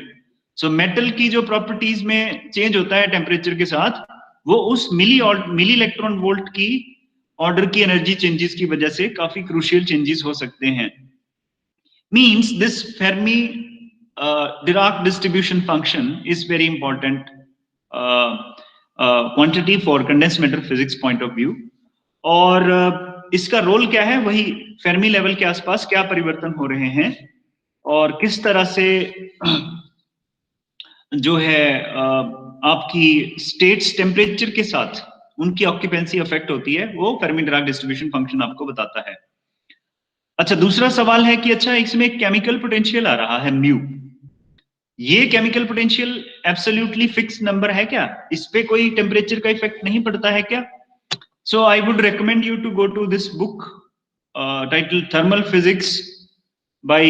So metal की जो properties में change होता है temperature के साथ, वो उस मिली इलेक्ट्रॉन वोल्ट की ऑर्डर की एनर्जी चेंजेस की वजह से काफी क्रूशियल चेंजेस हो सकते हैं। Means this Fermi Dirac distribution function is very important quantity for condensed matter physics point of view। और इसका रोल क्या है, वही फेर्मी लेवल के आसपास क्या परिवर्तन हो रहे हैं और किस तरह से जो है आपकी स्टेट्स टेम्परेचर के साथ उनकी ऑक्यूपेंसी अफेक्ट होती है, वो फेर्मी डिराक डिस्ट्रीब्यूशन फंक्शन आपको बताता है। अच्छा, दूसरा सवाल है कि अच्छा इसमें केमिकल पोटेंशियल आ रहा है म्यू, ये chemical potential absolutely fix number है क्या, इस पे कोई टेम्परेचर का इफेक्ट नहीं पड़ता है क्या? So I would recommend you to go to this book titled Thermal Physics by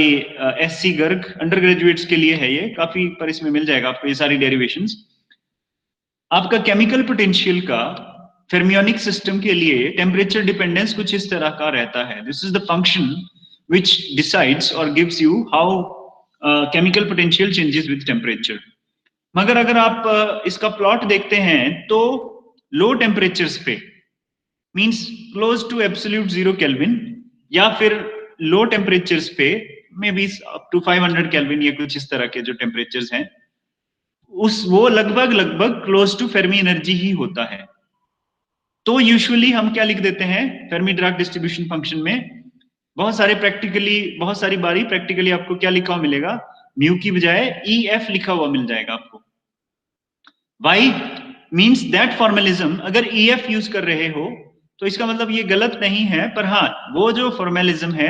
S.C. Garg। अंडरग्रेजुएट्स के लिए है ये, काफी पर इसमें मिल जाएगा आपको ये सारी डेरिवेशंस। आपका केमिकल पोटेंशियल का फेर्मियोनिक सिस्टम के लिए टेम्परेचर डिपेंडेंस कुछ इस तरह का रहता है। This is the function which decides or gives you how chemical potential changes with temperature। मगर अगर आप इसका प्लॉट देखते हैं तो लो टेम्परेचर्स पे means close to absolute 0 kelvin या फिर लो टेम्परेचर्स पे may be up to 500 kelvin या कुछ इस तरह के जो टेम्परेचर्स हैं उस वो लगभग क्लोज टू फेर्मी एनर्जी ही होता है। तो यूजुअली हम क्या लिख देते हैं फेर्मी डिराक डिस्ट्रीब्यूशन फंक्शन में, बहुत सारी बारी प्रैक्टिकली आपको क्या लिखा हुआ मिलेगा, म्यू की बजाय EF लिखा हुआ मिल जाएगा आपको। वाई मीन्स दैट फॉर्मेलिज्म, अगर EF यूज कर रहे हो तो इसका मतलब ये गलत नहीं है, पर हाँ वो जो फॉर्मेलिज्म है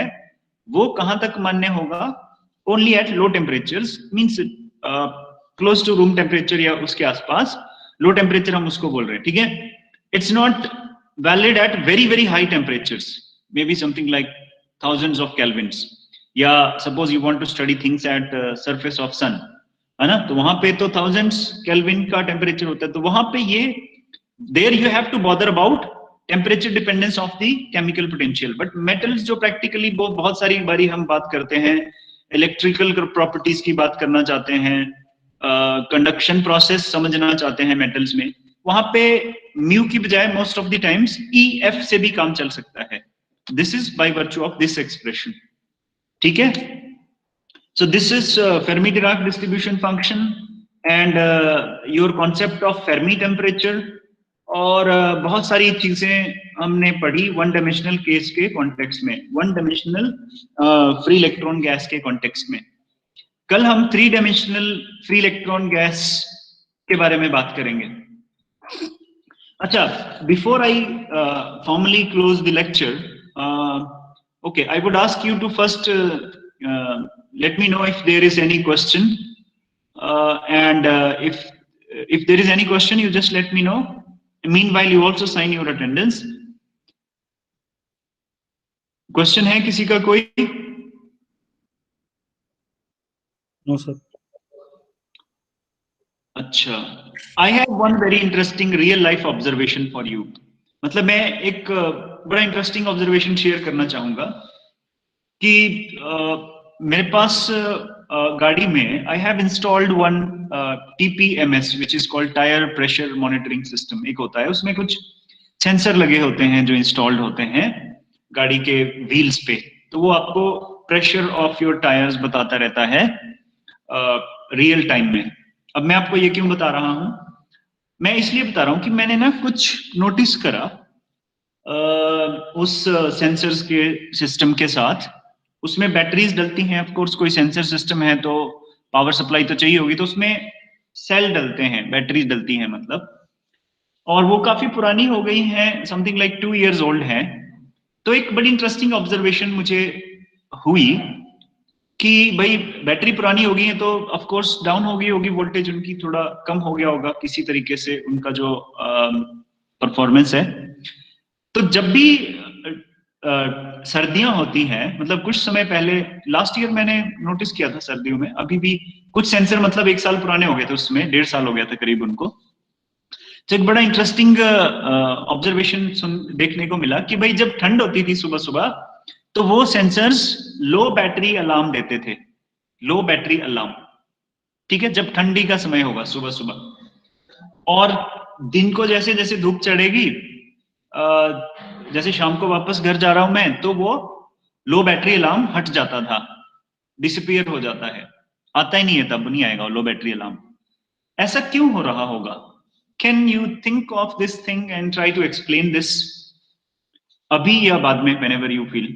वो कहां तक मान्य होगा, only at low temperatures, means close to room temperature या उसके आसपास, लो टेम्परेचर हम उसको बोल रहे हैं, ठीक है। It's not valid at very high temperatures, may be something like thousands of kelvins, या suppose you want to study things at surface of sun, है ना, तो वहां पे तो थाउजेंड्स केल्विन का टेम्परेचर होता है, तो वहां पे ये there you have to bother about temperature dependence of the chemical potential. But metals जो प्रैक्टिकली बहुत सारी बारी हम बात करते हैं, इलेक्ट्रिकल प्रॉपर्टीज की बात करना चाहते हैं, कंडक्शन प्रोसेस समझना चाहते हैं मेटल्स में, वहां पे म्यू की बजाय most of the times EF से भी काम चल सकता है। This is by virtue of this expression, ठीक है। So this is Fermi Dirac distribution function and your concept of Fermi temperature। और बहुत सारी चीजें हमने पढ़ी वन डायमेंशनल केस के कॉन्टेक्स्ट में, one dimensional free electron gas के कॉन्टेक्स्ट में। कल हम 3 डायमेंशनल फ्री इलेक्ट्रॉन गैस के बारे में बात करेंगे। अच्छा, before I formally close the lecture, okay, I would ask you to first let me know if there is any question, and if there is any question you just let me know, meanwhile you also sign your attendance। question है किसी का कोई? No sir। अच्छा, I have one very interesting real life observation for you। मतलब मैं एक बड़ा interesting observation share करना चाहूंगा कि मेरे पास गाड़ी में I have installed one TPMS which is called tyre pressure monitoring system. एक होता है उसमें कुछ सेंसर लगे होते हैं जो इंस्टॉल्ड होते हैं गाड़ी के व्हील्स पे, तो वो आपको प्रेशर ऑफ योर टायर्स बताता रहता है रियल टाइम में। अब मैं आपको ये क्यों बता रहा हूं, मैं इसलिए बता रहा हूं कि मैंने ना कुछ नोटिस करा उस सेंसर्स के सिस्टम के साथ। उसमें बैटरीज डलती हैं, ऑफ कोर्स कोई सेंसर सिस्टम है तो पावर सप्लाई तो चाहिए होगी, तो उसमें सेल डलते हैं, बैटरीज डलती हैं मतलब। और वो काफी पुरानी हो गई हैं, समथिंग लाइक 2 years ओल्ड है। तो एक बड़ी इंटरेस्टिंग ऑब्जर्वेशन मुझे हुई कि भाई बैटरी पुरानी हो गई है तो ऑफ कोर्स डाउन हो गई होगी, वोल्टेज उनकी थोड़ा कम हो गया होगा किसी तरीके से, उनका जो परफॉर्मेंस है। तो जब भी सर्दियां होती हैं, मतलब कुछ समय पहले लास्ट ईयर मैंने नोटिस किया था सर्दियों में, अभी भी कुछ सेंसर मतलब 1 साल पुराने हो गए थे उसमें, 1.5 साल हो गया था करीब उनको। तो एक बड़ा इंटरेस्टिंग ऑब्जर्वेशन देखने को मिला कि भाई जब ठंड होती थी सुबह सुबह, तो वो सेंसर्स लो बैटरी अलार्म देते थे, लो बैटरी अलार्म, ठीक है, जब ठंडी का समय होगा सुबह सुबह। और दिन को जैसे जैसे धूप चढ़ेगी, जैसे शाम को वापस घर जा रहा हूं मैं, तो वो लो बैटरी अलार्म हट जाता था, डिसअपियर हो जाता है, आता ही नहीं है, तब नहीं आएगा लो बैटरी अलार्म। ऐसा क्यों हो रहा होगा? Can you think of this thing and try to explain this, अभी या बाद में, whenever you feel?